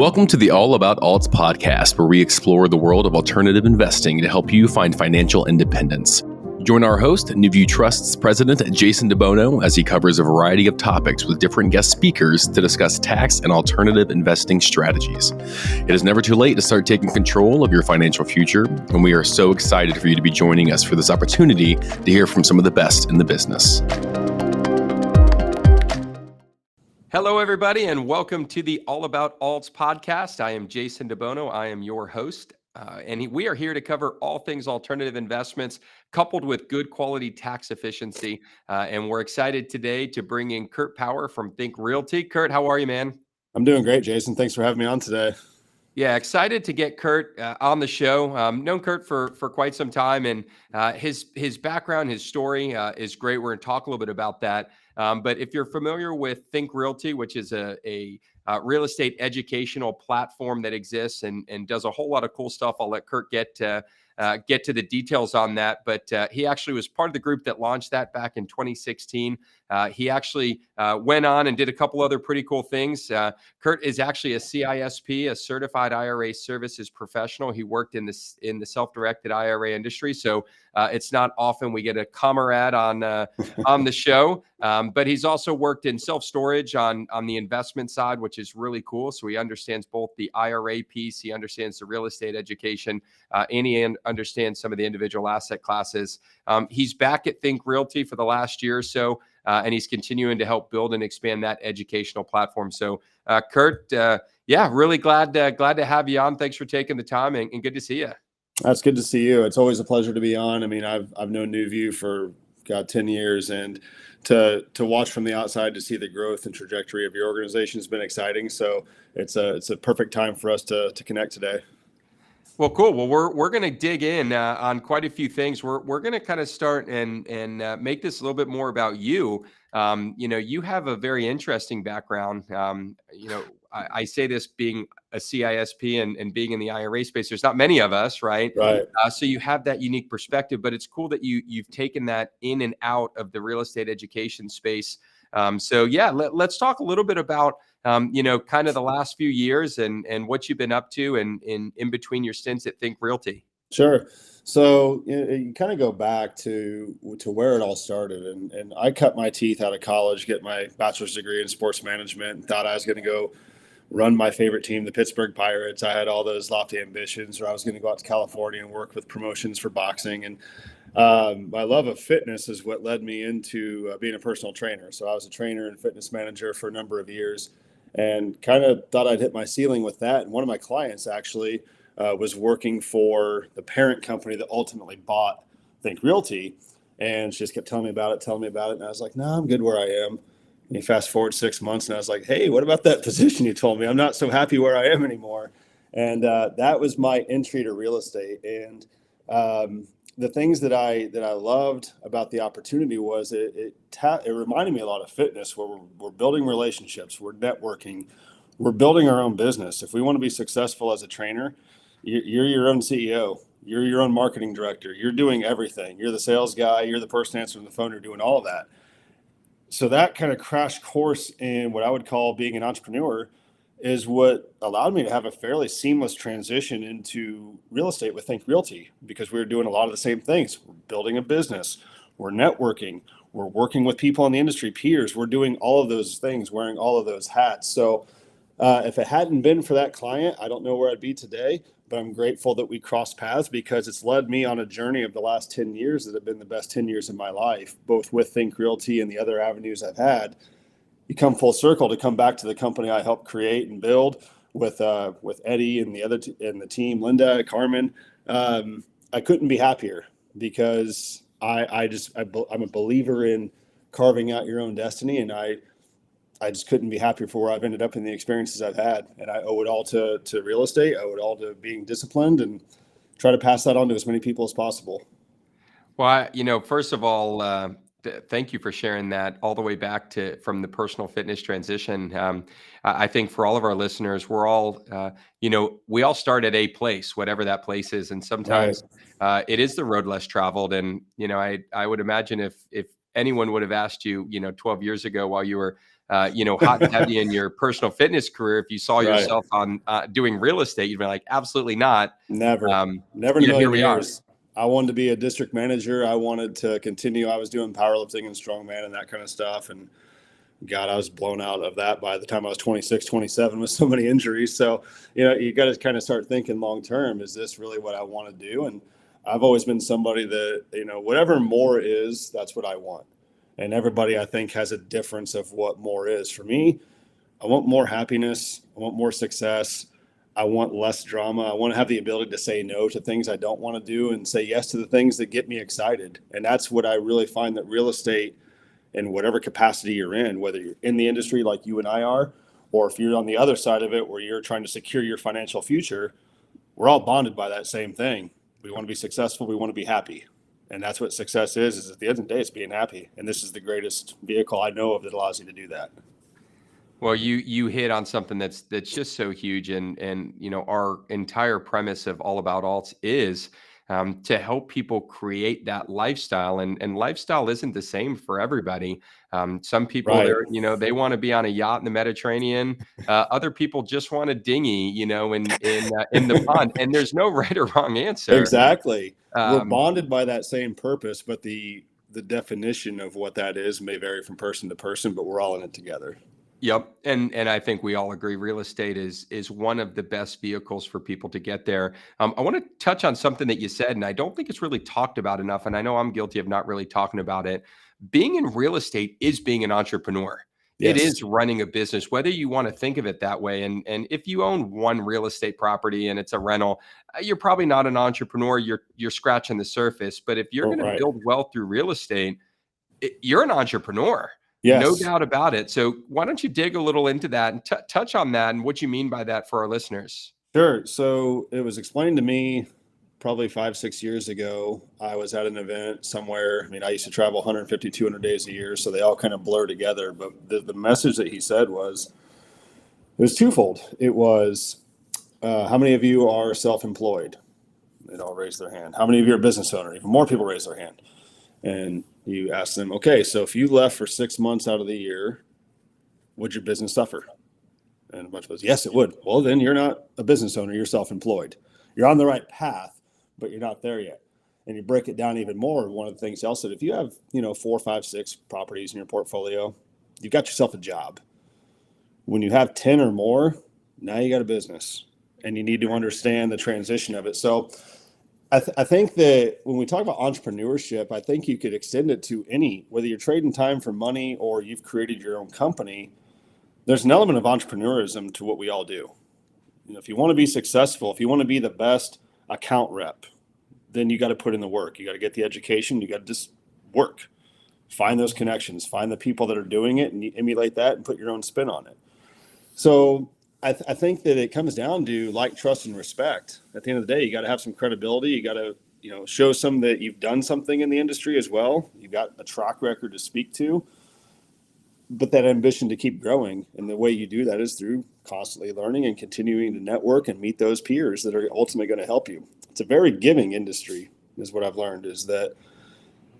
Welcome to the All About Alts podcast, where we explore the world of alternative investing to help you find financial independence. Join our host, NewView Trust's president, Jason DeBono, as he covers a variety of topics with different guest speakers to discuss tax and alternative investing strategies. It is never too late to start taking control of your financial future, and we are so excited for you to be joining us for this opportunity to hear from some of the best in the business. Hello, everybody, and welcome to the All About Alts podcast. I am Jason DeBono. I am your host, and we are here to cover all things alternative investments coupled with good quality tax efficiency. And we're excited today to bring in Kurt Power from Think Realty. Kurt, how are you, man? I'm doing great, Jason. Thanks for having me on today. Yeah, excited to get Kurt on the show. Known Kurt for quite some time, and his background, his story is great. We're going to talk a little bit about that. But if you're familiar with Think Realty, which is a real estate educational platform that exists and does a whole lot of cool stuff, I'll let Kurt get to the details on that. But he actually was part of the group that launched that back in 2016. He actually went on and did a couple other pretty cool things. Kurt is actually a CISP, a certified IRA services professional. He worked in the self-directed IRA industry, so it's not often we get a comrade on the show. But he's also worked in self-storage on the investment side, which is really cool. So he understands both the IRA piece, he understands the real estate education, and he understands some of the individual asset classes. He's back at Think Realty for the last year or so, and he's continuing to help build and expand that educational platform. So, Kurt, really glad to have you on. Thanks for taking the time, and good to see you. That's good to see you. It's always a pleasure to be on. I mean, I've known NewView for 10 years, and to watch from the outside to see the growth and trajectory of your organization has been exciting. So it's a perfect time for us to connect today. Well, cool. Well, we're going to dig in on quite a few things. We're going to kind of start and make this a little bit more about you. You have a very interesting background. I say this being a CISP and being in the IRA space. There's not many of us, right? Right. So you have that unique perspective, but it's cool that you've taken that in and out of the real estate education space. Let's talk a little bit about kind of the last few years and what you've been up to and in between your stints at Think Realty. Sure. So you kind of go back to where it all started, and I cut my teeth out of college, get my bachelor's degree in sports management, and thought I was going to go run my favorite team, the Pittsburgh Pirates. I had all those lofty ambitions, or I was going to go out to California and work with promotions for boxing. And my love of fitness is what led me into being a personal trainer. So I was a trainer and fitness manager for a number of years, and kind of thought I'd hit my ceiling with that. And one of my clients actually was working for the parent company that ultimately bought Think Realty. And she just kept telling me about it. And I was like, no, I'm good where I am. And you fast forward 6 months, and I was like, hey, what about that position you told me? I'm not so happy where I am anymore. And that was my entry to real estate. And the things that I loved about the opportunity was it reminded me a lot of fitness, where we're building relationships, we're networking, we're building our own business. If we want to be successful as a trainer, you're your own CEO, you're your own marketing director, you're doing everything. You're the sales guy, you're the person answering the phone, you're doing all of that. So that kind of crash course in what I would call being an entrepreneur is what allowed me to have a fairly seamless transition into real estate with Think Realty, because we were doing a lot of the same things. We're building a business, we're networking, we're working with people in the industry, peers, we're doing all of those things, wearing all of those hats. So if it hadn't been for that client, I don't know where I'd be today, but I'm grateful that we crossed paths, because it's led me on a journey of the last 10 years that have been the best 10 years of my life, both with Think Realty and the other avenues I've had. You come full circle to come back to the company I helped create and build with Eddie and the team, Linda, Carmen. I couldn't be happier, because I'm a believer in carving out your own destiny, and I just couldn't be happier for where I've ended up in the experiences I've had. And I owe it all to real estate. I owe it all to being disciplined and try to pass that on to as many people as possible. Well, first of all, thank you for sharing that all the way back from the personal fitness transition. I think for all of our listeners, we're all, we all start at a place, whatever that place is. And sometimes it is the road less traveled. And, I would imagine if anyone would have asked you, 12 years ago while you were hot and heavy in your personal fitness career. If you saw Right. yourself on doing real estate, you'd be like, absolutely not. Never in a Here million we are. years. I wanted to be a district manager. I wanted to continue. I was doing powerlifting and strongman and that kind of stuff. And God, I was blown out of that by the time I was 26, 27 with so many injuries. So, you got to kind of start thinking long term, is this really what I want to do? And I've always been somebody that, whatever more is, that's what I want. And everybody, I think, has a difference of what more is. For me, I want more happiness. I want more success. I want less drama. I want to have the ability to say no to things I don't want to do and say yes to the things that get me excited. And that's what I really find that real estate, in whatever capacity you're in, whether you're in the industry like you and I are, or if you're on the other side of it where you're trying to secure your financial future, we're all bonded by that same thing. We want to be successful. We want to be happy. And that's what success is at the end of the day, it's being happy. And this is the greatest vehicle I know of that allows you to do that. Well, you hit on something that's just so huge, and our entire premise of All About Alts is to help people create that lifestyle, and lifestyle isn't the same for everybody. Some people, Right. they want to be on a yacht in the Mediterranean. Other people just want a dinghy, in the pond, and there's no right or wrong answer. Exactly. We're bonded by that same purpose, but the definition of what that is may vary from person to person, but we're all in it together. Yep. And I think we all agree real estate is one of the best vehicles for people to get there. I want to touch on something that you said, and I don't think it's really talked about enough. And I know I'm guilty of not really talking about it. Being in real estate is being an entrepreneur. Yes. It is running a business, whether you want to think of it that way. And if you own one real estate property and it's a rental, you're probably not an entrepreneur. You're scratching the surface. But if you're going to build wealth through real estate, you're an entrepreneur. Yes. No doubt about it. So why don't you dig a little into that and touch on that and what you mean by that for our listeners? Sure. So it was explained to me probably 5-6 years ago. I was at an event somewhere. I mean, I used to travel 150, 200 days a year, so they all kind of blur together. But the message that he said was, it was twofold. It was, how many of you are self-employed? They'd all raise their hand. How many of you are business owner? Even more people raise their hand. And you ask them, okay, so if you left for 6 months out of the year, would your business suffer? And a bunch of us, yes, it would. Well, then you're not a business owner, you're self-employed. You're on the right path, but you're not there yet. And you break it down even more. One of the things else that if you have, 4, 5, 6 properties in your portfolio, you've got yourself a job. When you have 10 or more, now you got a business and you need to understand the transition of it. So I think that when we talk about entrepreneurship, I think you could extend it to whether you're trading time for money or you've created your own company, there's an element of entrepreneurism to what we all do. If you want to be successful, if you want to be the best account rep, then you got to put in the work. You got to get the education. You got to just work, find those connections, find the people that are doing it and you emulate that and put your own spin on it. So I think that it comes down to like, trust, and respect. At the end of the day, you got to have some credibility. You got to, show some that you've done something in the industry as well. You got a track record to speak to, but that ambition to keep growing. And the way you do that is through constantly learning and continuing to network and meet those peers that are ultimately going to help you. It's a very giving industry, is what I've learned, is that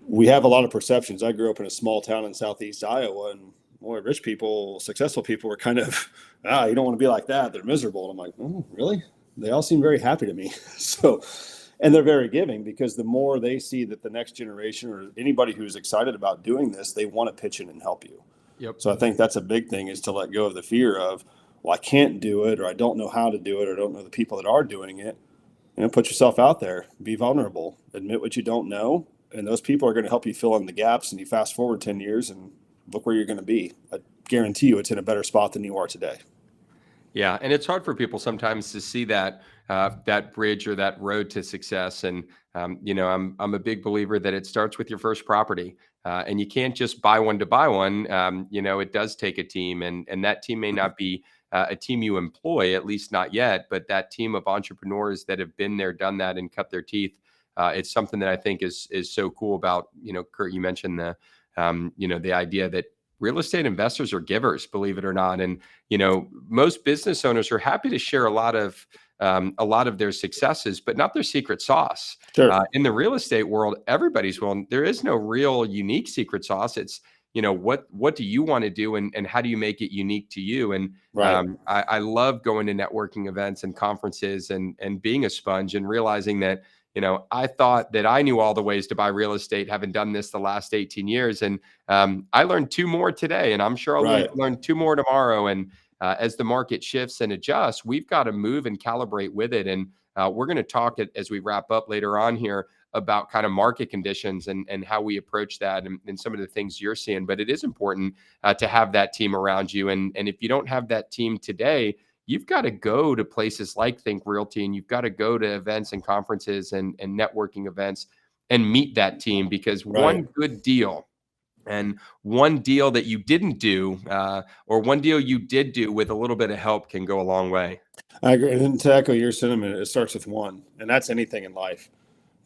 we have a lot of perceptions. I grew up in a small town in Southeast Iowa, and boy, rich people, successful people were kind of, you don't want to be like that. They're miserable. And I'm like, oh, really? They all seem very happy to me. And they're very giving, because the more they see that the next generation or anybody who's excited about doing this, they want to pitch in and help you. Yep. So I think that's a big thing, is to let go of the fear of, well, I can't do it, or I don't know how to do it, or I don't know the people that are doing it. Put yourself out there, be vulnerable, admit what you don't know. And those people are going to help you fill in the gaps. And you fast forward 10 years and look where you're going to be. I guarantee you it's in a better spot than you are today. Yeah. And it's hard for people sometimes to see that bridge or that road to success. And, I'm a big believer that it starts with your first property. And you can't just buy one to buy one. It does take a team, and that team may not be a team you employ, at least not yet, but that team of entrepreneurs that have been there, done that, and cut their teeth. It's something that I think is so cool about, Kurt, you mentioned the idea that real estate investors are givers, believe it or not. And, most business owners are happy to share a lot of their successes, but not their secret sauce. Sure. In the real estate world, everybody's, well, there is no real unique secret sauce. It's, what do you want to do, and how do you make it unique to you? And Right. I love going to networking events and conferences and being a sponge and realizing that, I thought that I knew all the ways to buy real estate, having done this the last 18 years. And I learned two more today, and I'm sure I'll Right. learn two more tomorrow. And as the market shifts and adjusts, we've got to move and calibrate with it. And we're going to talk as we wrap up later on here about kind of market conditions and how we approach that and some of the things you're seeing. But it is important to have that team around you. And if you don't have that team today, you've got to go to places like Think Realty, and you've got to go to events and conferences and networking events and meet that team, because Right. one good deal and one deal that you didn't do, or one deal you did do with a little bit of help, can go a long way. I agree. And to echo your sentiment, it starts with one, and that's anything in life.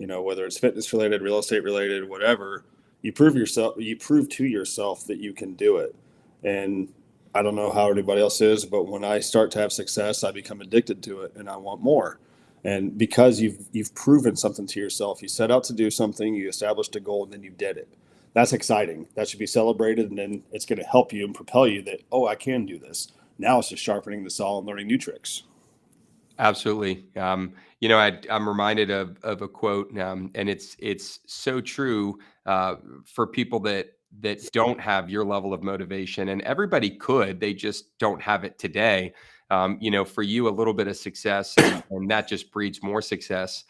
Whether it's fitness related, real estate related, whatever, you prove to yourself that you can do it. And I don't know how everybody else is, but when I start to have success, I become addicted to it and I want more. And because you've proven something to yourself, you set out to do something, you established a goal, and then you did it. That's exciting. That should be celebrated, and then it's going to help you and propel you that, oh, I can do this. Now it's just sharpening the saw and learning new tricks. Absolutely. I'm reminded of a quote, and it's so true for people that don't have your level of motivation, and everybody could, they just don't have it today. For you, a little bit of success, and that just breeds more success.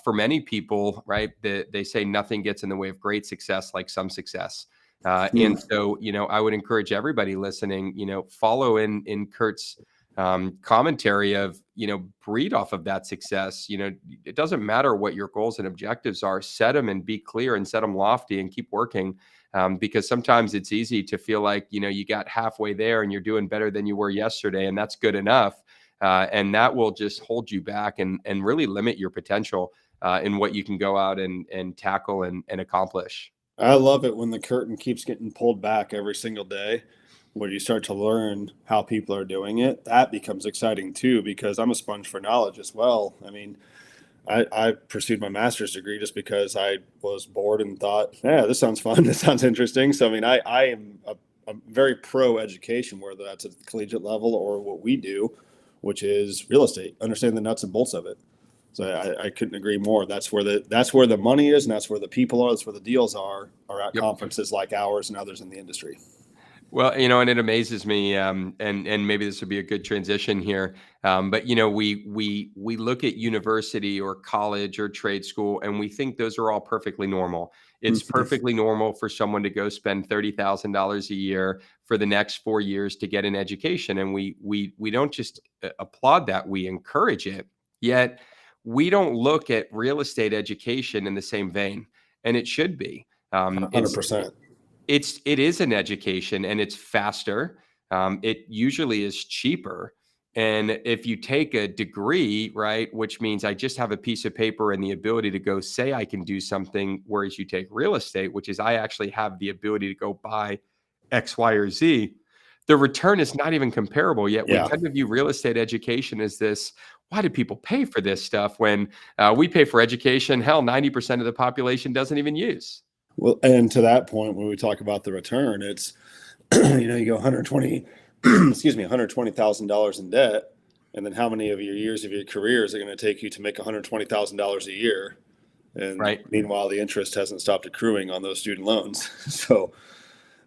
For many people, right? They say nothing gets in the way of great success like some success. And so, I would encourage everybody listening, follow in Kurt's commentary of, breed off of that success. It doesn't matter what your goals and objectives are, set them and be clear and set them lofty and keep working. Because sometimes it's easy to feel like, you got halfway there and you're doing better than you were yesterday, and that's good enough. And that will just hold you back and really limit your potential in what you can go out and tackle and accomplish. I love it when the curtain keeps getting pulled back every single day, when you start to learn how people are doing it. That becomes exciting too, because I'm a sponge for knowledge as well. I mean, I pursued my master's degree just because I was bored and thought, yeah, this sounds fun. This sounds interesting. So, I mean, I am a very pro education, whether that's at the collegiate level or what we do, which is real estate, understand the nuts and bolts of it. So I couldn't agree more. That's where the money is, and that's where the people are. That's where the deals are at Yep. conferences like ours and others in the industry. Well, and it amazes me, and maybe this would be a good transition here. But we look at university or college or trade school, and we think those are all perfectly normal. It's perfectly normal for someone to go spend $30,000 a year for the next 4 years to get an education, and we don't just applaud that; we encourage it. Yet we don't look at real estate education in the same vein, and it should be. It's 100%. it is an education, and it's faster. It usually is cheaper. And if you take a degree, right, which means I just have a piece of paper and the ability to go say I can do something, whereas you take real estate, which is I actually have the ability to go buy X, Y, or Z, the return is not even comparable. Yet we Yeah. tend to view real estate education as this. Why do people pay for this stuff when we pay for education? Hell, 90% of the population doesn't even use. Well, and to that point, when we talk about the return, it's, you go 120, $120,000 in debt. And then how many of your years of your career is it going to take you to make $120,000 a year? And Right. meanwhile, the interest hasn't stopped accruing on those student loans. So,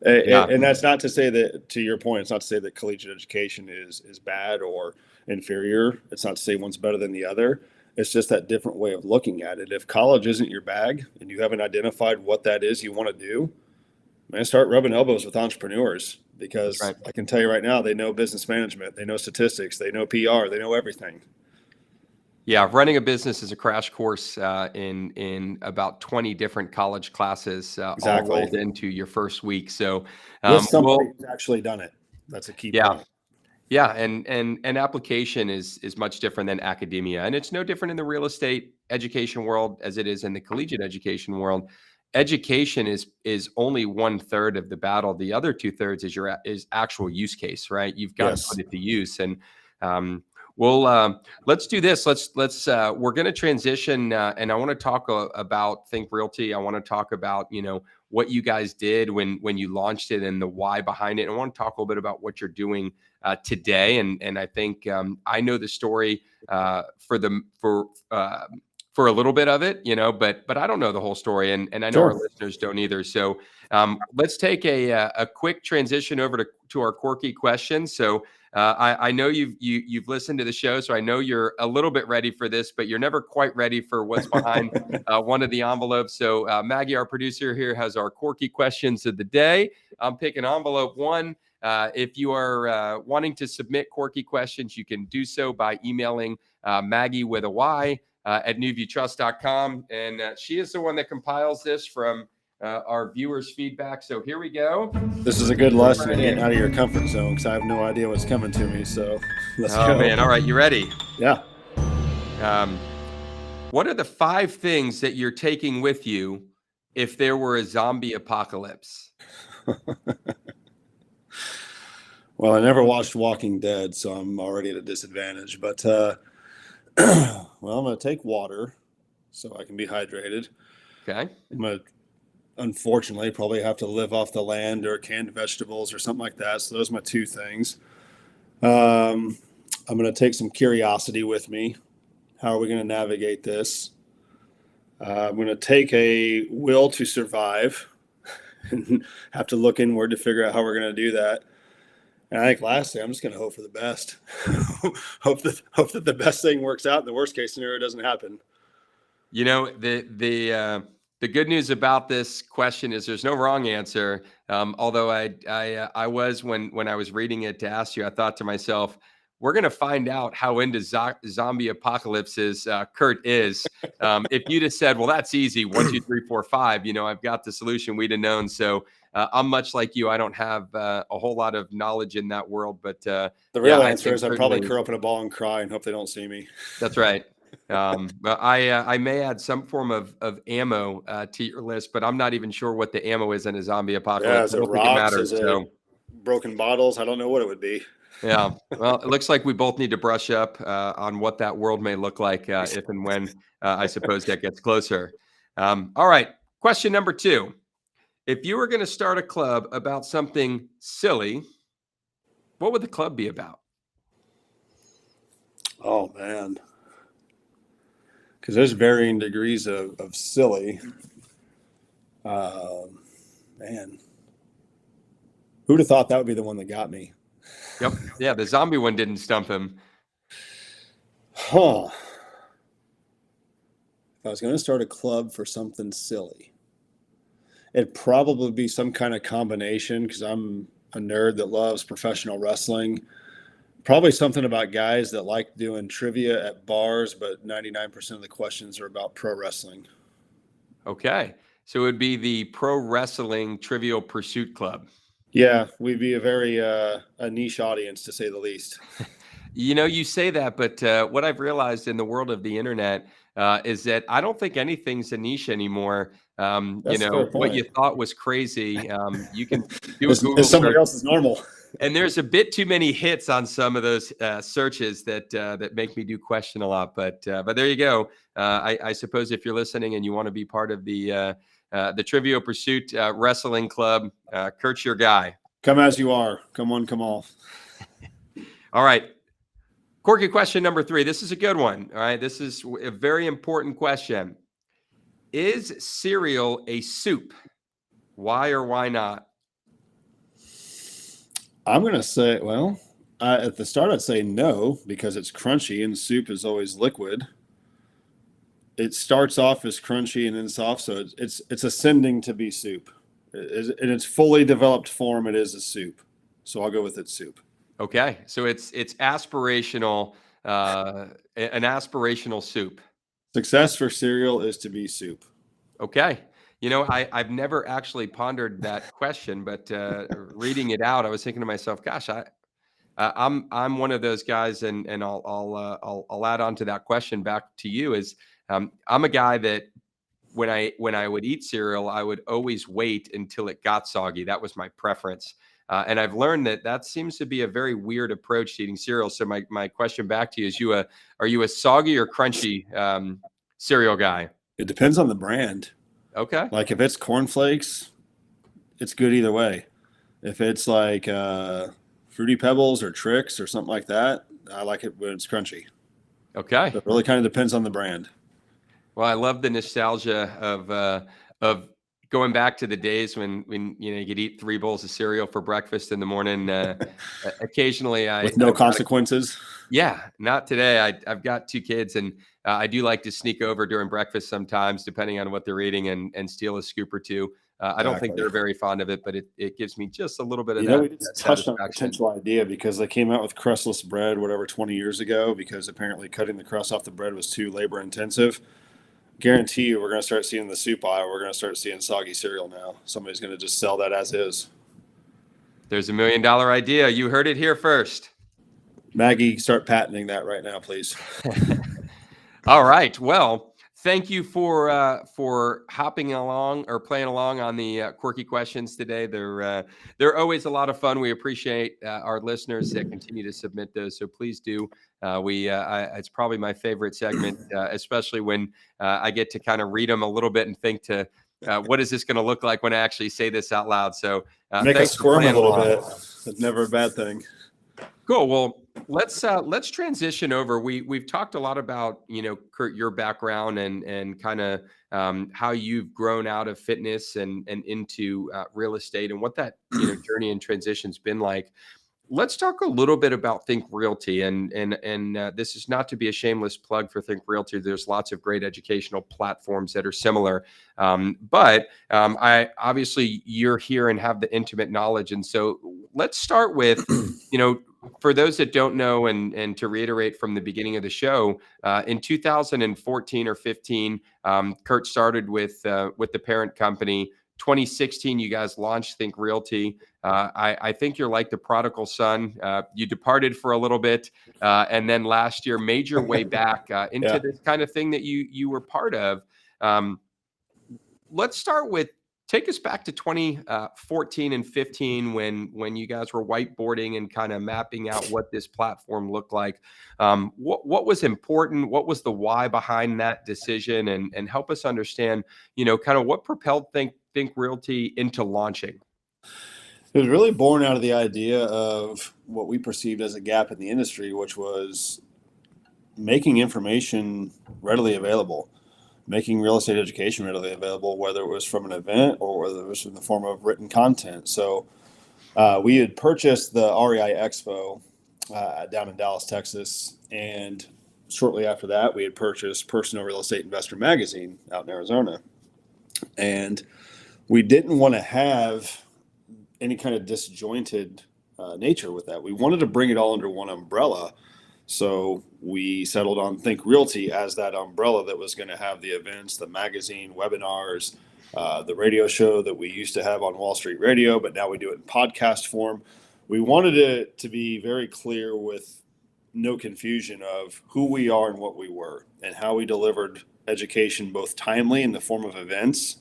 Yeah. and that's not to say that, to your point, it's not to say that collegiate education is bad or inferior. It's not to say one's better than the other. It's just that different way of looking at it. If college isn't your bag and you haven't identified what that is you want to do, man, start rubbing elbows with entrepreneurs, because That's right. I can tell you right now, they know business management, they know statistics, they know PR, they know everything. Yeah, running a business is a crash course in about 20 different college classes, all Exactly. rolled into your first week. So, With somebody we'll who's actually done it. That's a key yeah, point. yeah, and application is much different than academia, and it's no different in the real estate education world as it is in the collegiate education world. Education is only 1/3 of the battle. The other 2/3 is actual use case, right? You've got to Yes. put it to use, and we'll let's do this. Let's we're going to transition, and I want to talk about Think Realty. I want to talk about what you guys did when you launched it and the why behind it. And I want to talk a little bit about what you're doing today. And I think I know the story for a little bit of it, but I don't know the whole story, and I know our listeners don't either. So let's take a quick transition over to our quirky questions. So I know you've listened to the show, so I know you're a little bit ready for this, but you're never quite ready for what's behind one of the envelopes. So Maggie, our producer here, has our quirky questions of the day. I'm picking envelope 1. If you are wanting to submit quirky questions, you can do so by emailing Maggie with a Y at newviewtrust.com. And she is the one that compiles this from our viewers' feedback. So here we go. This is a good lesson in getting out of your comfort zone, because I have no idea what's coming to me. So let's go. Oh, man. All right. You ready? Yeah. What are the 5 things that you're taking with you if there were a zombie apocalypse? Well, I never watched Walking Dead, so I'm already at a disadvantage. But, well, I'm going to take water so I can be hydrated. Okay. I'm going to, unfortunately, probably have to live off the land or canned vegetables or something like that. So those are my 2 things. I'm going to take some curiosity with me. How are we going to navigate this? I'm going to take a will to survive and have to look inward to figure out how we're going to do that. And I think lastly, I'm just going to hope for the best. hope that the best thing works out. And the worst case scenario doesn't happen. The good news about this question is there's no wrong answer. Although I was when I was reading it to ask you, I thought to myself, we're going to find out how into zombie apocalypses Kurt is. If you'd have said, well, that's easy, 1, 2, 3, 4, 5, I've got the solution, we'd have known. So I'm much like you. I don't have a whole lot of knowledge in that world, but the real answer is I'd probably curl up in a ball and cry and hope they don't see me. That's right. But I may add some form of ammo to your list, but I'm not even sure what the ammo is in a zombie apocalypse. Yeah, is it rocks? Is it broken bottles? I don't know what it would be. Yeah. Well, it looks like we both need to brush up on what that world may look like if and when I suppose that gets closer. All right. Question number 2. If you were going to start a club about something silly, what would the club be about? Oh, man. Because there's varying degrees of silly. Man. Who'd have thought that would be the one that got me? Yep. Yeah, the zombie one didn't stump him. Huh. If I was going to start a club for something silly, it'd probably be some kind of combination, because I'm a nerd that loves professional wrestling. Probably something about guys that like doing trivia at bars, but 99% of the questions are about pro wrestling. Okay. So it would be the Pro Wrestling Trivial Pursuit Club. Yeah, we'd be a very a niche audience, to say the least. You say that, but what I've realized in the world of the internet is that I don't think anything's a niche anymore. What you thought was crazy, you can do a Google somebody else's normal. And there's a bit too many hits on some of those searches that make me do question a lot. But there you go. I suppose if you're listening and you want to be part of the Trivial Pursuit Wrestling Club, Kurt's your guy. Come as you are. Come on, come all. All right. Quirky question number 3. This is a good one. All right. This is a very important question. Is cereal a soup? Why or why not? I'm going to say, well, at the start, I'd say no, because it's crunchy and soup is always liquid. It starts off as crunchy and then soft, so it's ascending to be soup. In its fully developed form, it is a soup. So I'll go with it's soup. Okay, so it's aspirational, an aspirational soup. Success for cereal is to be soup. Okay. I've never actually pondered that question, but reading it out, I was thinking to myself, gosh, I'm one of those guys, and I'll add on to that question back to you is I'm a guy that when I would eat cereal, I would always wait until it got soggy. That was my preference. And I've learned that seems to be a very weird approach to eating cereal. So my question back to you is, are you a soggy or crunchy cereal guy? It depends on the brand. Okay. Like if it's cornflakes, it's good either way. If it's like Fruity Pebbles or Trix or something like that, I like it when it's crunchy. Okay. So it really kind of depends on the brand. Well, I love the nostalgia of going back to the days when you could eat 3 bowls of cereal for breakfast in the morning. Occasionally, With no I've got consequences. yeah, not today. I've got 2 kids, and I do like to sneak over during breakfast sometimes, depending on what they're eating, and steal a scoop or two. I don't think Exactly. they're very fond of it, but it gives me just a little bit of We that just touched on a satisfaction. potential idea because they came out with crustless bread, whatever, 20 years ago, because apparently cutting the crust off the bread was too labor intensive. Guarantee you, we're going to start seeing the soup aisle. We're going to start seeing soggy cereal now. Somebody's going to just sell that as is. There's $1 million idea. You heard it here first. Maggie, start patenting that right now, please. All right. Well, thank you for hopping along or playing along on the quirky questions today. They're always a lot of fun. We appreciate our listeners that continue to submit those. So please do. It's probably my favorite segment, especially when I get to kind of read them a little bit and think to what is this going to look like when I actually say this out loud. So Make us thanks for squirm a playing little along. bit. It's never a bad thing. Cool. Well, let's transition over. We've talked a lot about, Kurt, your background and kind of how you've grown out of fitness and into real estate and what that journey and transition's been like. Let's talk a little bit about Think Realty, and this is not to be a shameless plug for Think Realty. There's lots of great educational platforms that are similar, but I obviously you're here and have the intimate knowledge, and so let's start with, for those that don't know, and to reiterate from the beginning of the show, in 2014 or 15, Kurt started with the parent company. 2016, you guys launched Think Realty. I think you're like the prodigal son. You departed for a little bit, and then last year made your way back into this kind of thing that you were part of. Let's start with, take us back to 2014 and 15 when you guys were whiteboarding and kind of mapping out what this platform looked like. What was important? What was the why behind that decision? And help us understand, kind of what propelled Think Realty into launching. It was really born out of the idea of what we perceived as a gap in the industry, which was making information readily available, making real estate education readily available, whether it was from an event or whether it was in the form of written content. So we had purchased the REI Expo down in Dallas, Texas, and shortly after that, we had purchased Personal Real Estate Investor Magazine out in Arizona. And we didn't want to have any kind of disjointed nature with that. We wanted to bring it all under one umbrella. So we settled on Think Realty as that umbrella that was going to have the events, the magazine, webinars, the radio show that we used to have on Wall Street Radio, but now we do it in podcast form. We wanted it to be very clear with no confusion of who we are and what we were and how we delivered education, both timely in the form of events,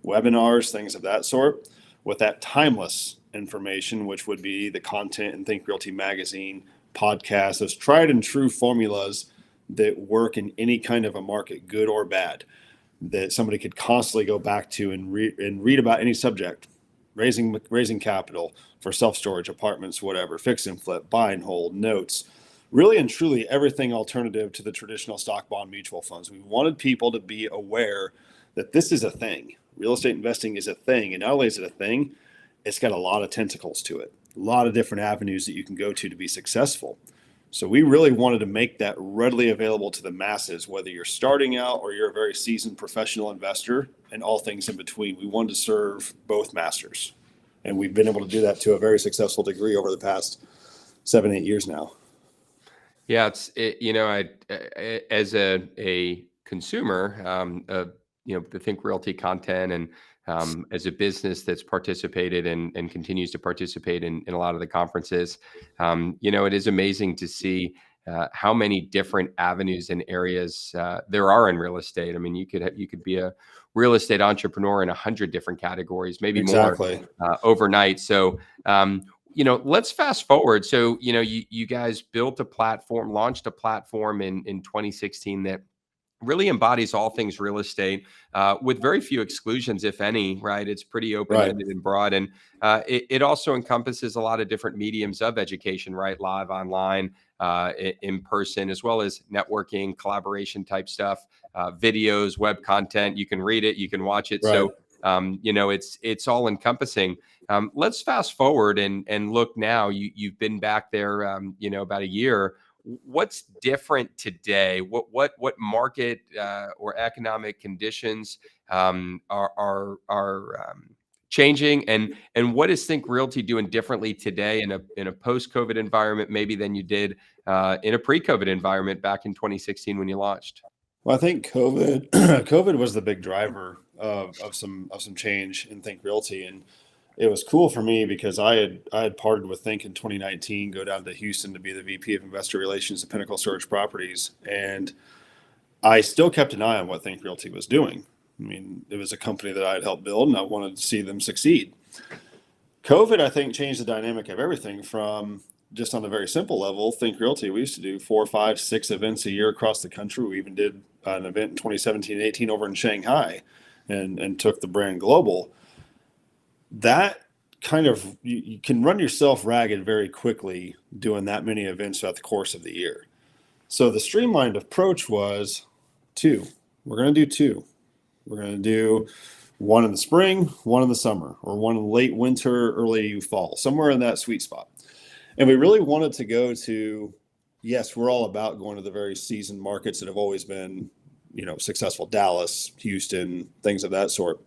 webinars, things of that sort, with that timeless information, which would be the content in Think Realty Magazine, podcasts, those tried and true formulas that work in any kind of a market, good or bad, that somebody could constantly go back to and read about any subject, raising capital for self-storage, apartments, whatever, fix and flip, buy and hold, notes, really and truly everything alternative to the traditional stock, bond, mutual funds. We wanted people to be aware that this is a thing. Real estate investing is a thing. And not only is it a thing, it's got a lot of tentacles to it, a lot of different avenues that you can go to be successful. So we really wanted to make that readily available to the masses, whether you're starting out or you're a very seasoned professional investor and all things in between. We wanted to serve both masters. And we've been able to do that to a very successful degree over the past 7-8 years now. Yeah, as a consumer of the Think Realty content, and as a business that's participated and continues to participate in a lot of the conferences, it is amazing to see how many different avenues and areas there are in real estate. I mean, you could be a real estate entrepreneur in 100 different categories, maybe Exactly. more overnight. So let's fast forward. So, you guys built a platform, launched a platform in 2016 that really embodies all things real estate with very few exclusions, if any, right? It's pretty Right. open-ended and broad. And it also encompasses a lot of different mediums of education, right? Live, online, in person, as well as networking, collaboration type stuff, videos, web content. You can read it, you can watch it. Right. So, it's all encompassing. Let's fast forward and look now. You've been back there, about a year. What's different today? What market or economic conditions are changing, and what is Think Realty doing differently today in a post-COVID environment, maybe than you did in a pre-COVID environment back in 2016 when you launched? Well, I think COVID was the big driver of some change in Think Realty, and it was cool for me because I had partnered with Think in 2019, go down to Houston to be the VP of Investor Relations at Pinnacle Storage Properties, and I still kept an eye on what Think Realty was doing. I mean, it was a company that I had helped build, and I wanted to see them succeed. COVID, I think, changed the dynamic of everything from just on a very simple level. Think Realty, we used to do 4, 5, 6 events a year across the country. We even did an event in 2017 and 18 over in Shanghai and took the brand global. That kind of, you can run yourself ragged very quickly doing that many events throughout the course of the year. So the streamlined approach was two. We're going to do two. We're going to do one in the spring, one in the summer, or one in late winter, early fall, somewhere in that sweet spot. And we really wanted to go to, yes, we're all about going to the very seasoned markets that have always been, successful: Dallas, Houston, things of that sort.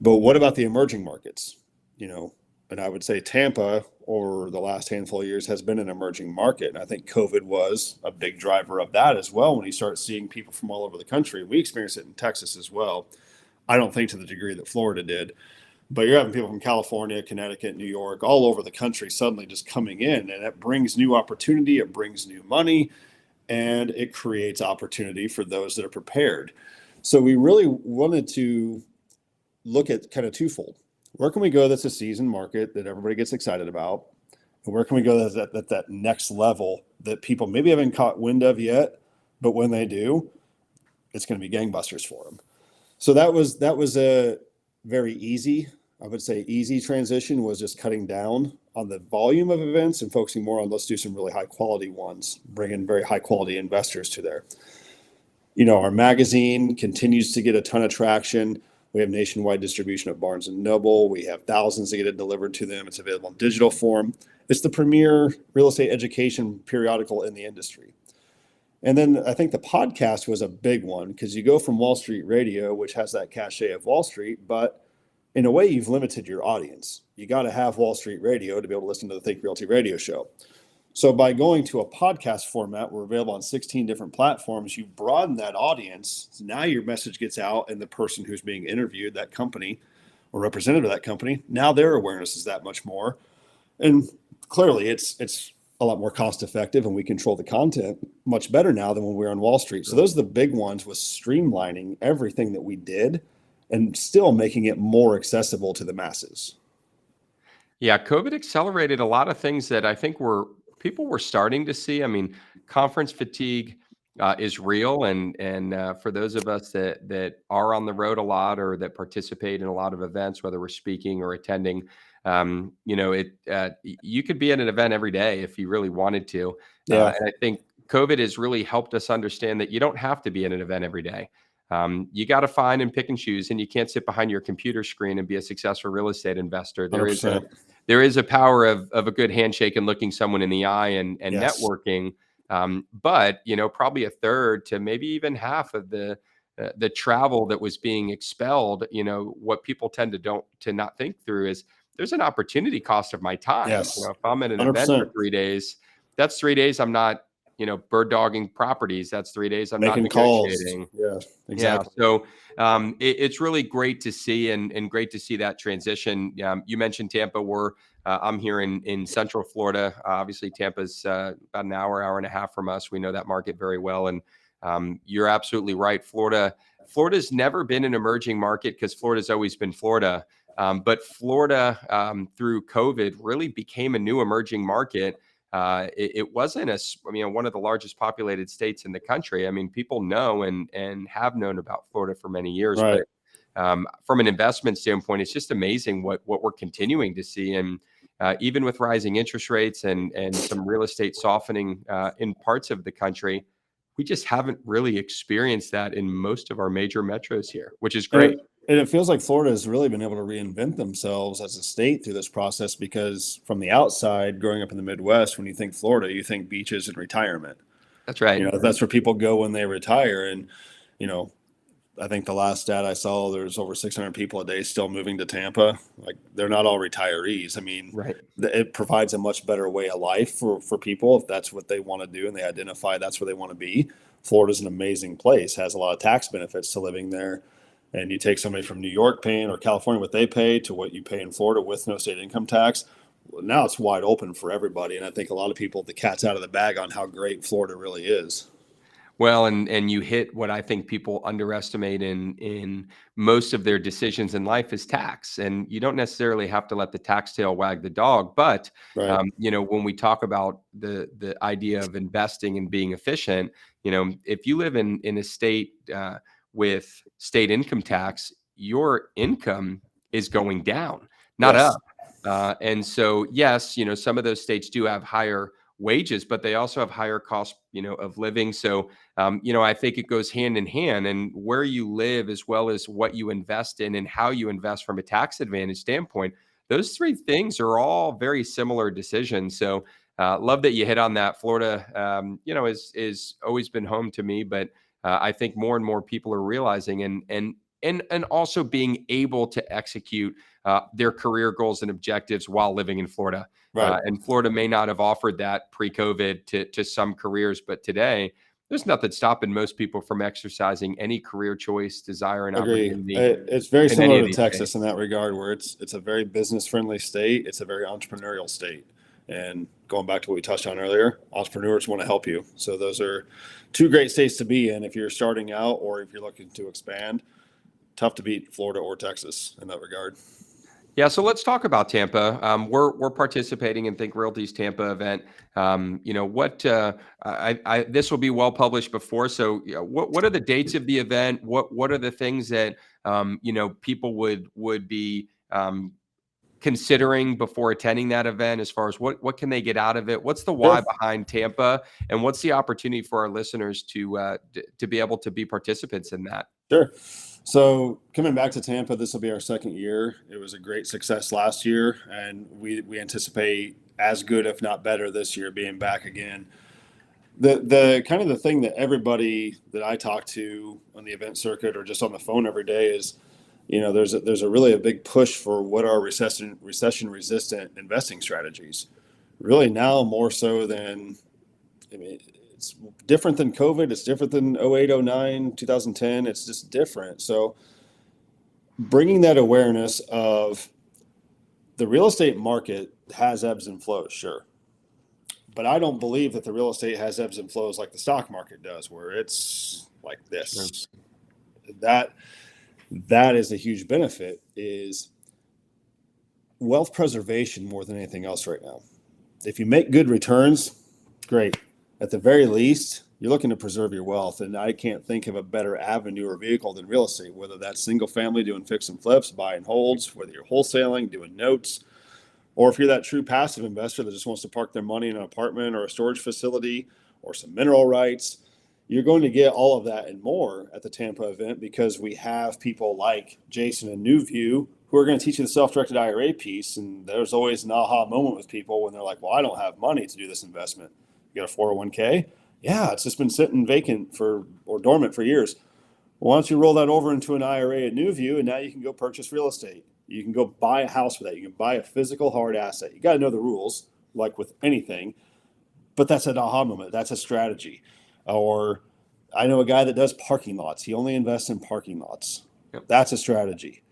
But what about the emerging markets? And I would say Tampa over the last handful of years has been an emerging market. And I think COVID was a big driver of that as well. When you start seeing people from all over the country, we experienced it in Texas as well. I don't think to the degree that Florida did, but you're having people from California, Connecticut, New York, all over the country suddenly just coming in, and it brings new opportunity, it brings new money, and it creates opportunity for those that are prepared. So we really wanted to look at kind of twofold. Where can we go that's a seasoned market that everybody gets excited about? And where can we go that's at that next level that people maybe haven't caught wind of yet, but when they do, it's going to be gangbusters for them. So that was a very easy, I would say easy transition, was just cutting down on the volume of events and focusing more on, let's do some really high quality ones, bring in very high quality investors to there. Our magazine continues to get a ton of traction. We have nationwide distribution at Barnes & Noble. We have thousands that get it delivered to them. It's available in digital form. It's the premier real estate education periodical in the industry. And then I think the podcast was a big one because you go from Wall Street Radio, which has that cachet of Wall Street, but in a way you've limited your audience. You got to have Wall Street Radio to be able to listen to the Think Realty radio show. So by going to a podcast format, we're available on 16 different platforms. You broaden that audience. So now your message gets out, and the person who's being interviewed, that company or representative of that company, now their awareness is that much more. And clearly it's a lot more cost effective, and we control the content much better now than when we were on Wall Street. So those are the big ones, was streamlining everything that we did and still making it more accessible to the masses. Yeah, COVID accelerated a lot of things that I think people were starting to see. I mean, conference fatigue is real, and for those of us that are on the road a lot or that participate in a lot of events, whether we're speaking or attending, you could be at an event every day if you really wanted to. Yeah. And I think COVID has really helped us understand that you don't have to be at an event every day. You got to find and pick and choose, and you can't sit behind your computer screen and be a successful real estate investor. There is a power of a good handshake and looking someone in the eye and Yes. networking. But probably a third to maybe even half of the travel that was being expelled. What people tend to not think through is there's an opportunity cost of my time. Yes. If I'm at an 100%. event for 3 days, that's 3 days I'm not bird dogging properties. That's 3 days I'm Making not calls. negotiating. Yeah, exactly. Yeah. So it's really great to see and great to see that transition. You mentioned Tampa. I'm here in Central Florida. Obviously, Tampa's about an hour and a half from us. We know that market very well. And you're absolutely right. Florida's never been an emerging market because Florida's always been Florida. But Florida, through COVID, really became a new emerging market. it wasn't one of the largest populated states in the country. I mean, people know and have known about Florida for many years, Right. but from an investment standpoint, it's just amazing what we're continuing to see. And even with rising interest rates and some real estate softening in parts of the country, we just haven't really experienced that in most of our major metros here, which is great. And it feels like Florida has really been able to reinvent themselves as a state through this process, because from the outside, growing up in the Midwest, when you think Florida, you think beaches and retirement. That's right. That's where people go when they retire. And, I think the last stat I saw, there's over 600 people a day still moving to Tampa. Like, they're not all retirees. I mean, Right. It provides a much better way of life for people if that's what they want to do and they identify that's where they want to be. Florida's an amazing place, has a lot of tax benefits to living there. And you take somebody from New York paying, or California, what they pay, to what you pay in Florida with no state income tax. Well, now it's wide open for everybody. And I think a lot of people, the cat's out of the bag on how great Florida really is. Well, and you hit what I think people underestimate in most of their decisions in life is tax. And you don't necessarily have to let the tax tail wag the dog. But Right. when we talk about the idea of investing and being efficient, if you live in a state with state income tax, your income is going down, not Yes. up. And so, yes, some of those states do have higher wages, but they also have higher cost, of living. So, I think it goes hand in hand, and where you live, as well as what you invest in and how you invest from a tax advantage standpoint, those three things are all very similar decisions. So, love that you hit on that. Florida, is always been home to me, but I think more and more people are realizing and also being able to execute their career goals and objectives while living in Florida. Right. And Florida may not have offered that pre-COVID to some careers, but today there's nothing stopping most people from exercising any career choice, desire, and Agree. opportunity. It's very in any similar of to these Texas states. in that regard, where it's a very business friendly state. It's a very entrepreneurial state. And going back to what we touched on earlier, entrepreneurs want to help you. So those are two great states to be in if you're starting out or if you're looking to expand. Tough to beat Florida or Texas in that regard. Yeah, so let's talk about Tampa. We're participating in Think Realty's Tampa event. This will be well published before. So, what are the dates of the event? What are the things that people would be considering before attending that event? As far as what can they get out of it? What's the why behind Tampa, and what's the opportunity for our listeners to be able to be participants in that? Sure. So coming back to Tampa, this will be our second year. It was a great success last year, and we anticipate as good, if not better, this year being back again. The kind of the thing that everybody that I talk to on the event circuit or just on the phone every day is, there's a really a big push for what are recession resistant investing strategies. Really now more so than, it's different than COVID. It's different than 08, 09, 2010. It's just different. So bringing that awareness of the real estate market has ebbs and flows, sure. But I don't believe that the real estate has ebbs and flows like the stock market does, where it's like this. That is a huge benefit, is wealth preservation more than anything else right now. If you make good returns, great. At the very least, you're looking to preserve your wealth. And I can't think of a better avenue or vehicle than real estate, whether that's single family doing fix and flips, buy and holds, whether you're wholesaling, doing notes, or if you're that true passive investor that just wants to park their money in an apartment or a storage facility or some mineral rights. You're going to get all of that and more at the Tampa event, because we have people like Jason and NewView who are going to teach you the self-directed IRA piece. And there's always an aha moment with people when they're like, well, I don't have money to do this investment. You got a 401k? Yeah, it's just been sitting vacant or dormant for years. Well, why don't you roll that over into an IRA at NewView, and now you can go purchase real estate. You can go buy a house with that. You can buy a physical hard asset. You got to know the rules, like with anything, but that's an aha moment. That's a strategy. Or I know a guy that does parking lots. He only invests in parking lots. Yep. That's a strategy.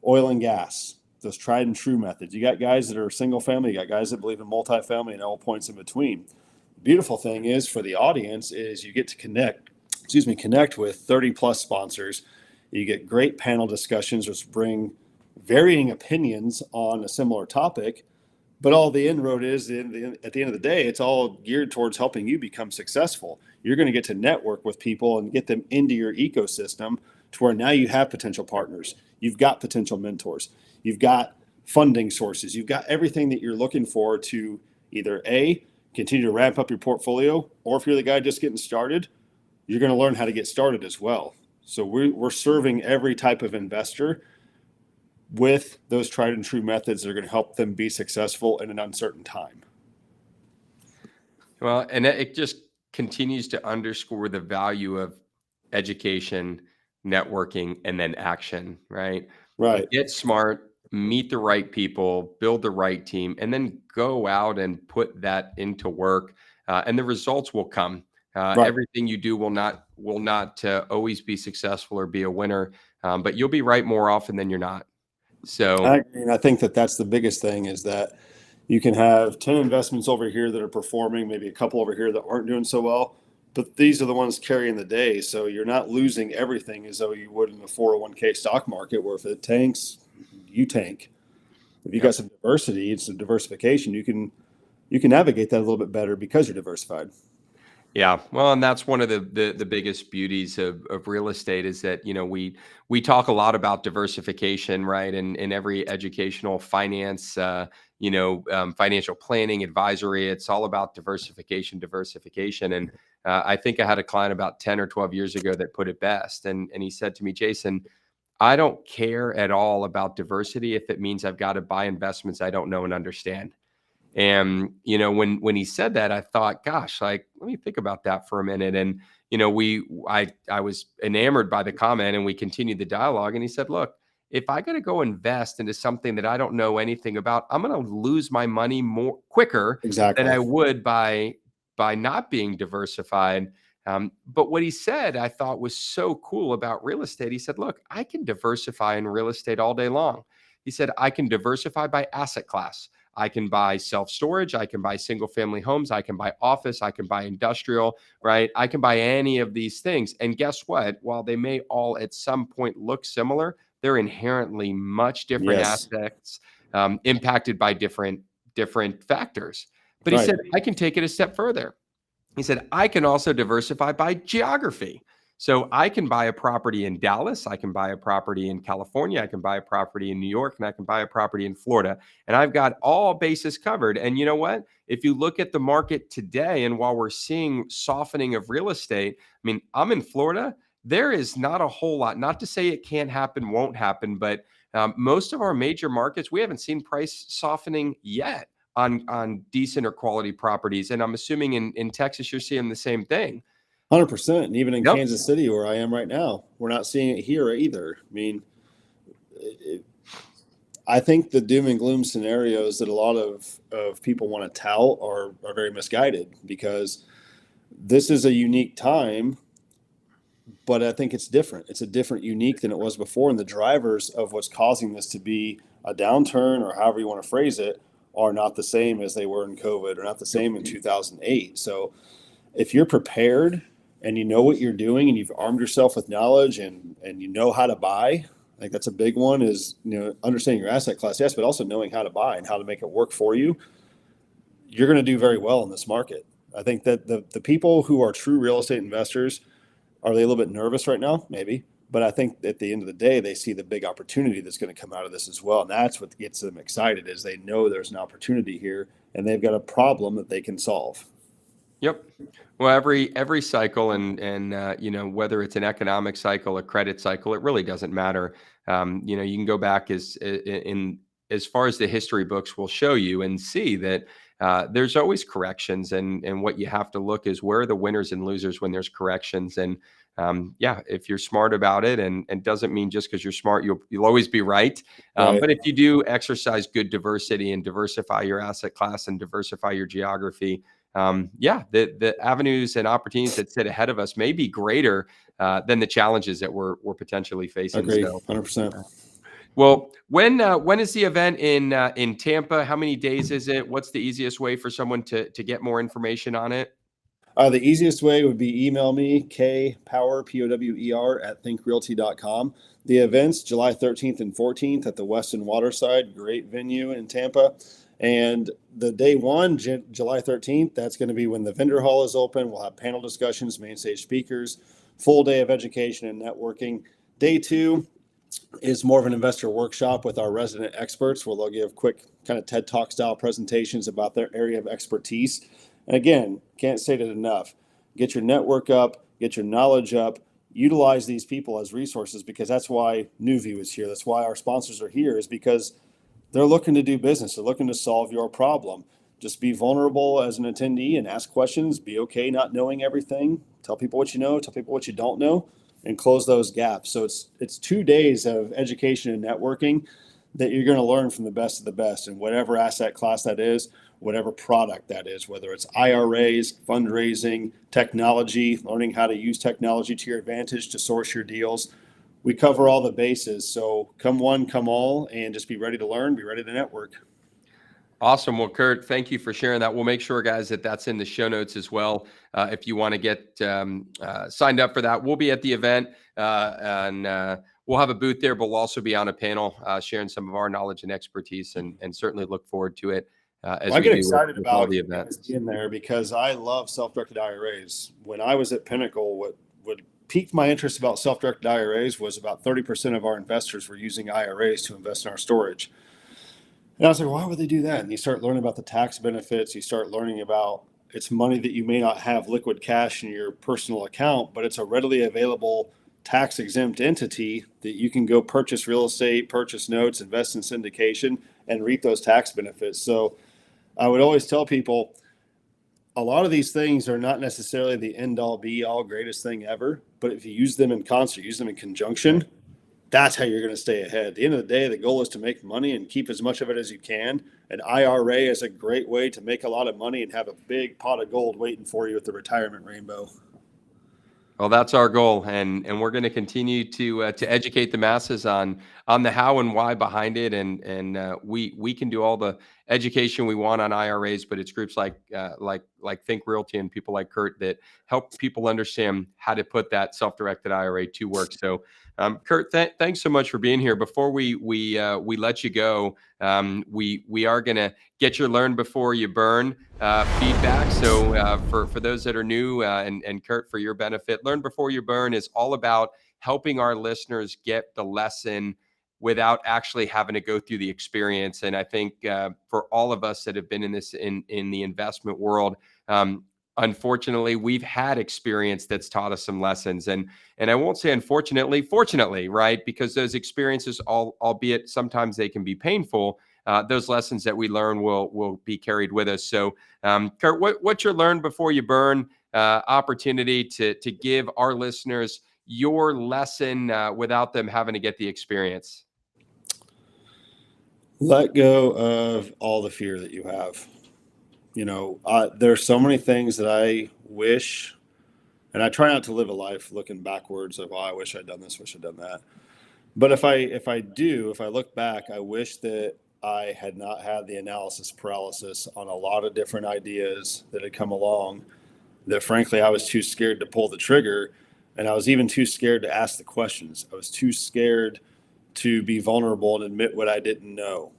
Oil and gas, those tried and true methods. You got guys that are single family. You got guys that believe in multifamily and all points in between. The beautiful thing is for the audience is you get to connect with 30 plus sponsors. You get great panel discussions which bring varying opinions on a similar topic, But all the inroad is at the end of the day, it's all geared towards helping you become successful. You're going to get to network with people and get them into your ecosystem to where now you have potential partners. You've got potential mentors. You've got funding sources. You've got everything that you're looking for to either A, continue to ramp up your portfolio, or if you're the guy just getting started, you're going to learn how to get started as well. So we're serving every type of investor with those tried and true methods that are going to help them be successful in an uncertain time. Well, and it just continues to underscore the value of education, networking, and then action, right? Right. Get smart, meet the right people, build the right team, and then go out and put that into work, and the results will come. Right. Everything you do will not always be successful or be a winner, but you'll be right more often than you're not. So I think that that's the biggest thing, is that you can have 10 investments over here that are performing, maybe a couple over here that aren't doing so well, but these are the ones carrying the day. So you're not losing everything as though you would in the 401k stock market, where if it tanks, you tank. If you got some diversity, it's a diversification. You can navigate that a little bit better because you're diversified. Yeah, well, and that's one of the biggest beauties of real estate, is that, you know, we talk a lot about diversification, right? And in every educational finance, financial planning advisory, it's all about diversification. And I think I had a client about 10 or 12 years ago that put it best, and he said to me, Jason, I don't care at all about diversity if it means I've got to buy investments I don't know and understand. And, you know, when he said that, I thought, gosh, like, let me think about that for a minute. And, you know, I was enamored by the comment, and we continued the dialogue. And he said, look, if I got to go invest into something that I don't know anything about, I'm going to lose my money more quicker than Exactly. I would by not being diversified. But what he said, I thought was so cool about real estate. He said, look, I can diversify in real estate all day long. He said, I can diversify by asset class. I can buy self-storage. I can buy single family homes. I can buy office. I can buy industrial, right? I can buy any of these things. And guess what? While they may all at some point look similar, they're inherently much different Yes. aspects, impacted by different factors. But he Right. said, I can take it a step further. He said, I can also diversify by geography. So I can buy a property in Dallas, I can buy a property in California, I can buy a property in New York, and I can buy a property in Florida. And I've got all bases covered. And you know what? If you look at the market today, and while we're seeing softening of real estate, I mean, I'm in Florida. There is not a whole lot, not to say it can't happen, won't happen, but most of our major markets, we haven't seen price softening yet on decent or quality properties. And I'm assuming in Texas, you're seeing the same thing. 100%. And even in Yep. Kansas City, where I am right now, we're not seeing it here either. I mean, I think the doom and gloom scenarios that a lot of people want to tout are very misguided, because this is a unique time, but I think it's different. It's a different unique than it was before. And the drivers of what's causing this to be a downturn, or however you want to phrase it, are not the same as they were in COVID, or not the same in 2008. So if you're prepared and you know what you're doing, and you've armed yourself with knowledge, and you know how to buy, I think that's a big one, is, you know, understanding your asset class, yes, but also knowing how to buy and how to make it work for you. You're going to do very well in this market. I think that the people who are true real estate investors, are they a little bit nervous right now? Maybe. But I think at the end of the day, they see the big opportunity that's going to come out of this as well. And that's what gets them excited, is they know there's an opportunity here, and they've got a problem that they can solve. Yep. Well, every cycle, and you know, whether it's an economic cycle, a credit cycle, it really doesn't matter. You know, you can go back as far as the history books will show you, and see that there's always corrections, and what you have to look is, where are the winners and losers when there's corrections. And yeah, if you're smart about it, and doesn't mean just because you're smart you'll always be right. Right. But if you do exercise good diversity, and diversify your asset class, and diversify your geography, yeah, the avenues and opportunities that sit ahead of us may be greater than the challenges that we're potentially facing. Agree. So, 100%. well, when is the event in Tampa? How many days is it? What's the easiest way for someone to get more information on it? The easiest way would be email me, kpower, Power, at thinkrealty.com. The event's July 13th and 14th at the Westin Waterside, great venue in Tampa. And the day one, July 13th, that's going to be when the vendor hall is open. We'll have panel discussions, main stage speakers, full day of education and networking. Day two is more of an investor workshop with our resident experts, where they'll give quick kind of TED Talk style presentations about their area of expertise. And again, can't say it enough. Get your network up, get your knowledge up, utilize these people as resources, because that's why NewView is here. That's why our sponsors are here, is because they're looking to do business. They're looking to solve your problem. Just be vulnerable as an attendee and ask questions. Be okay not knowing everything. Tell people what you know, tell people what you don't know, and close those gaps. So it's 2 days of education and networking that you're going to learn from the best of the best in whatever asset class that is, whatever product that is, whether it's IRAs, fundraising, technology, learning how to use technology to your advantage to source your deals. We cover all the bases. So come one, come all, and just be ready to learn, be ready to network. Awesome. Well, Kurt, thank you for sharing that. We'll make sure, guys, that that's in the show notes as well. If you want to get signed up for that, we'll be at the event and we'll have a booth there, but we'll also be on a panel sharing some of our knowledge and expertise, and certainly look forward to it. I get excited about all the events being there, because I love self-directed IRAs. When I was at Pinnacle, what piqued my interest about self-directed IRAs was about 30% of our investors were using IRAs to invest in our storage. And I was like, why would they do that? And you start learning about the tax benefits. You start learning about it's money that you may not have liquid cash in your personal account, but it's a readily available tax exempt entity that you can go purchase real estate, purchase notes, invest in syndication, and reap those tax benefits. So I would always tell people, a lot of these things are not necessarily the end all be all greatest thing ever, but if you use them in concert, use them in conjunction, that's how you're going to stay ahead. At the end of the day, the goal is to make money and keep as much of it as you can. An IRA is a great way to make a lot of money and have a big pot of gold waiting for you at the retirement rainbow. Well, that's our goal, and we're going to continue to educate the masses on the how and why behind it, and we can do all the education we want on IRAs, but it's groups like Think Realty and people like Kurt that help people understand how to put that self-directed IRA to work. So, Kurt, thanks so much for being here. Before we let you go, we are going to get your learn before you burn feedback. So for those that are new, and Kurt, for your benefit, learn before you burn is all about helping our listeners get the lesson without actually having to go through the experience. And I think for all of us that have been in this in the investment world, unfortunately, we've had experience that's taught us some lessons, and I won't say unfortunately, fortunately, right? Because those experiences, albeit sometimes they can be painful, those lessons that we learn will be carried with us. So, Kurt, what's your learn before you burn opportunity to give our listeners your lesson without them having to get the experience? Let go of all the fear that you have. You know, there's so many things that I wish, and I try not to live a life looking backwards of, oh, I wish I'd done this, wish I'd done that. But if I look back, I wish that I had not had the analysis paralysis on a lot of different ideas that had come along, that frankly, I was too scared to pull the trigger. And I was even too scared to ask the questions. I was too scared to be vulnerable and admit what I didn't know.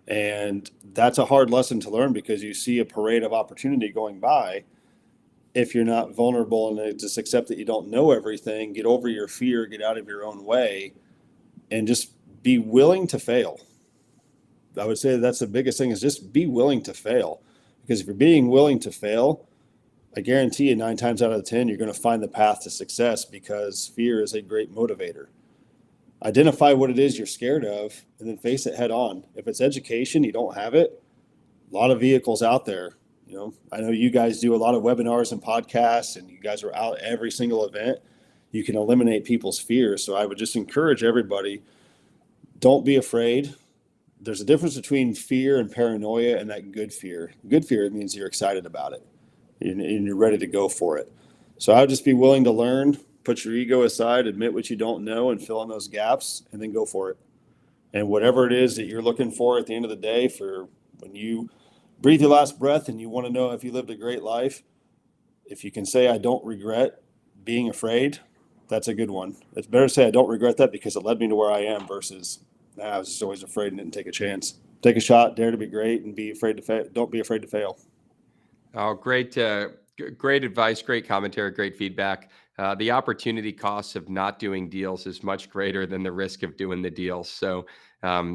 And that's a hard lesson to learn, because you see a parade of opportunity going by. If you're not vulnerable and just accept that you don't know everything, get over your fear, get out of your own way, and just be willing to fail. I would say that's the biggest thing, is just be willing to fail. Because if you're being willing to fail, I guarantee you 9 times out of 10, you're going to find the path to success, because fear is a great motivator. Identify what it is you're scared of and then face it head on. If it's education, you don't have it. A lot of vehicles out there. You know, I know you guys do a lot of webinars and podcasts, and you guys are out every single event. You can eliminate people's fears. So I would just encourage everybody, don't be afraid. There's a difference between fear and paranoia and that good fear. Good fear means you're excited about it and you're ready to go for it. So I would just be willing to learn. Put your ego aside, admit what you don't know, and fill in those gaps, and then go for it. And whatever it is that you're looking for at the end of the day, for when you breathe your last breath and you want to know if you lived a great life, if you can say, I don't regret being afraid, that's a good one. It's better to say, I don't regret that because it led me to where I am, versus, I was just always afraid and didn't take a chance. take a shot, dare to be great, and don't be afraid to fail. Oh, great. Great advice, great commentary, great feedback. The opportunity costs of not doing deals is much greater than the risk of doing the deals. So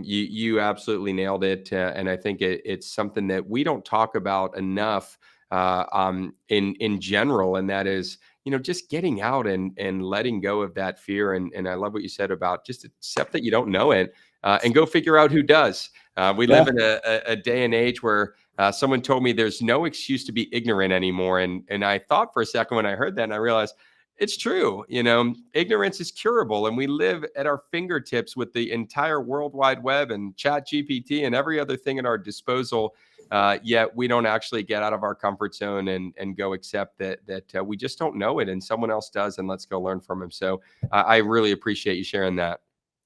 you absolutely nailed it. And I think it's something that we don't talk about enough in general. And that is, just getting out and letting go of that fear. And I love what you said about just accept that you don't know it and go figure out who does. We live in a day and age where someone told me there's no excuse to be ignorant anymore. And I thought for a second when I heard that, and I realized it's true. Ignorance is curable, and we live at our fingertips with the entire World Wide Web and Chat GPT and every other thing at our disposal. Yet we don't actually get out of our comfort zone and go accept that we just don't know it and someone else does, and let's go learn from him. So I really appreciate you sharing that.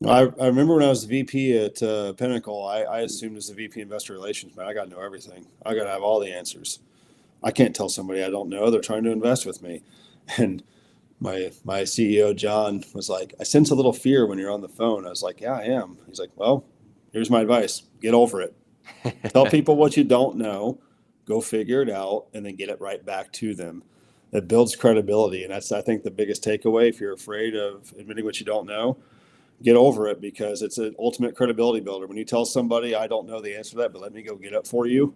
I remember when I was the VP at Pinnacle, I assumed as the VP Investor Relations, man, I got to know everything. I got to have all the answers. I can't tell somebody I don't know. They're trying to invest with me. And my CEO, John, was like, I sense a little fear when you're on the phone. I was like, yeah, I am. He's like, well, here's my advice. Get over it. Tell people what you don't know. Go figure it out and then get it right back to them. That builds credibility. And that's, I think, the biggest takeaway. If you're afraid of admitting what you don't know, get over it, because it's an ultimate credibility builder. When you tell somebody, I don't know the answer to that, but let me go get it for you,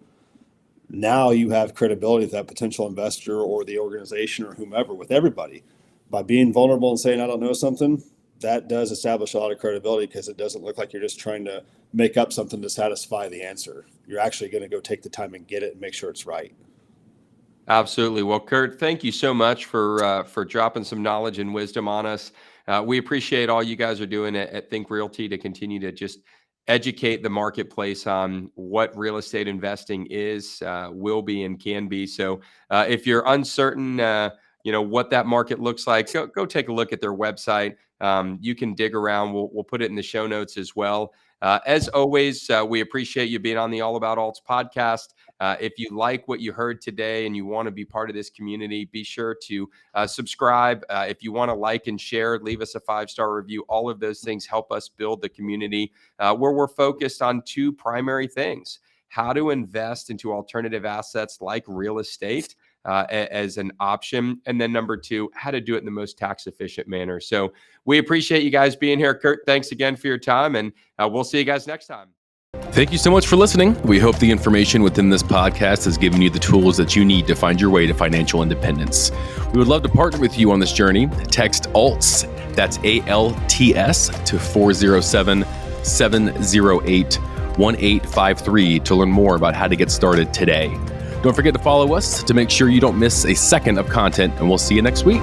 now you have credibility with that potential investor or the organization or whomever, with everybody. By being vulnerable and saying, I don't know something, that does establish a lot of credibility, because it doesn't look like you're just trying to make up something to satisfy the answer. You're actually going to go take the time and get it and make sure it's right. Absolutely. Well, Kurt, thank you so much for dropping some knowledge and wisdom on us. We appreciate all you guys are doing at Think Realty to continue to just educate the marketplace on what real estate investing is, will be, and can be. So if you're uncertain, what that market looks like, go take a look at their website. You can dig around. We'll put it in the show notes as well. As always, we appreciate you being on the All About Alts podcast. If you like what you heard today and you want to be part of this community, be sure to subscribe. If you want to like and share, leave us a 5-star review. All of those things help us build the community where we're focused on 2 primary things: how to invest into alternative assets like real estate as an option, and then number 2, how to do it in the most tax efficient manner. So we appreciate you guys being here. Kurt, thanks again for your time, and we'll see you guys next time. Thank you so much for listening. We hope the information within this podcast has given you the tools that you need to find your way to financial independence. We would love to partner with you on this journey. Text ALTS, that's ALTS, to 407-708-1853 to learn more about how to get started today. Don't forget to follow us to make sure you don't miss a second of content, and we'll see you next week.